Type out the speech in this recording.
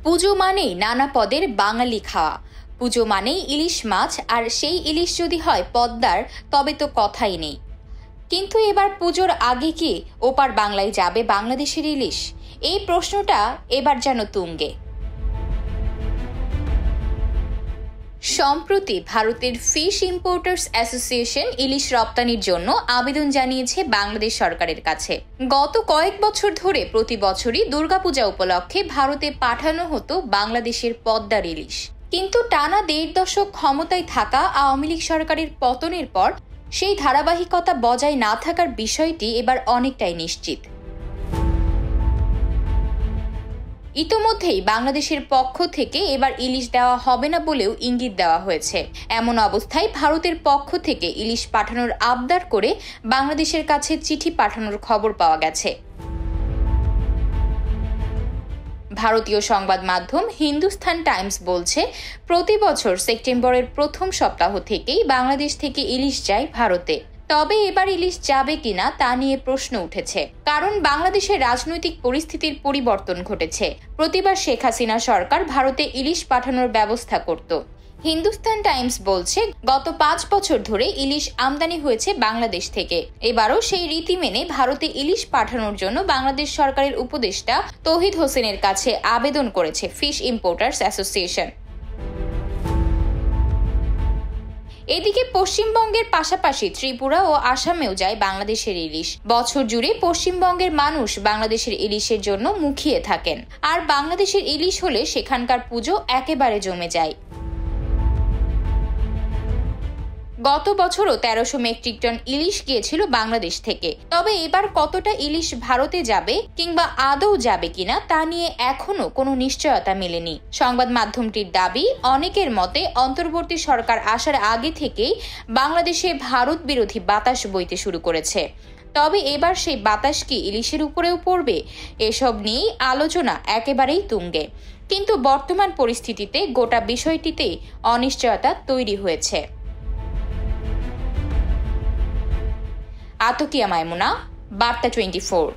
পুজো মানেই নানা পদের বাঙালি খাওয়া। পুজো মানেই ইলিশ মাছ, আর সেই ইলিশ যদি হয় পদ্মার, তবে তো কথাই নেই। কিন্তু এবার পুজোর আগে কি ওপার বাংলায় যাবে বাংলাদেশের ইলিশ? এই প্রশ্নটা এবার যেন তুঙ্গে। সম্প্রতি ভারতের ফিশ ইম্পোর্টার্স অ্যাসোসিয়েশন ইলিশ রপ্তানির জন্য আবেদন জানিয়েছে বাংলাদেশ সরকারের কাছে। গত কয়েক বছর ধরে প্রতি বছরই দুর্গাপূজা উপলক্ষে ভারতে পাঠানো হতো বাংলাদেশের পদ্মার ইলিশ। কিন্তু টানা ১.৫ দশক ক্ষমতায় থাকা আওয়ামী লীগ সরকারের পতনের পর সেই ধারাবাহিকতা বজায় না থাকার বিষয়টি এবার অনেকটাই নিশ্চিত। ইতোমধ্যেই বাংলাদেশের পক্ষ থেকে এবার ইলিশ দেওয়া হবে না বলেও ইঙ্গিত দেওয়া হয়েছে। এমন অবস্থায় ভারতের পক্ষ থেকে ইলিশ পাঠানোর আবদার করে বাংলাদেশের কাছে চিঠি পাঠানোর খবর পাওয়া গেছে। ভারতীয় সংবাদ মাধ্যম হিন্দুস্তান টাইমস বলছে, প্রতি বছর সেপ্টেম্বরের প্রথম সপ্তাহ থেকেই বাংলাদেশ থেকে ইলিশ যায় ভারতে। তবে এবার ইলিশ যাবে কিনা তা নিয়ে প্রশ্ন উঠেছে, কারণ বাংলাদেশের রাজনৈতিক পরিস্থিতির পরিবর্তন ঘটেছে। প্রতিবার শেখ হাসিনা সরকার ভারতে ইলিশ পাঠানোর ব্যবস্থা করত। হিন্দুস্তান টাইমস বলছে, গত ৫ বছর ধরে ইলিশ আমদানি হয়েছে বাংলাদেশ থেকে। এবারও সেই রীতি মেনে ভারতে ইলিশ পাঠানোর জন্য বাংলাদেশ সরকারের উপদেষ্টা তৌহিদ হোসেনের কাছে আবেদন করেছে ফিশ ইম্পোর্টার্স অ্যাসোসিয়েশন। এদিকে পশ্চিমবঙ্গের পাশাপাশি ত্রিপুরা ও আসামেও যায় বাংলাদেশের ইলিশ। বছর জুড়ে পশ্চিমবঙ্গের মানুষ বাংলাদেশের ইলিশের জন্য মুখিয়ে থাকেন, আর বাংলাদেশের ইলিশ হলে সেখানকার পুজো একেবারে জমে যায়। গত বছরও ১৩০০ মেট্রিক টন ইলিশ গিয়েছিল বাংলাদেশ থেকে। তবে এবার কতটা ইলিশ ভারতে যাবে কিংবা আদৌ যাবে কিনা তা নিয়ে এখনো কোনো নিশ্চয়তা মেলেনি। সংবাদ মাধ্যমটির দাবি, অনেকের মতে অন্তর্বর্তী সরকার আসার আগে থেকেই বাংলাদেশে ভারত বিরোধী বাতাস বইতে শুরু করেছে। তবে এবার সেই বাতাস কি ইলিশের উপরেও পড়বে? এসব নিয়েই আলোচনা একেবারেই তুঙ্গে। কিন্তু বর্তমান পরিস্থিতিতে গোটা বিষয়টিতেই অনিশ্চয়তা তৈরি হয়েছে। আতকিয়া মাইমুনা, বার্তা 24।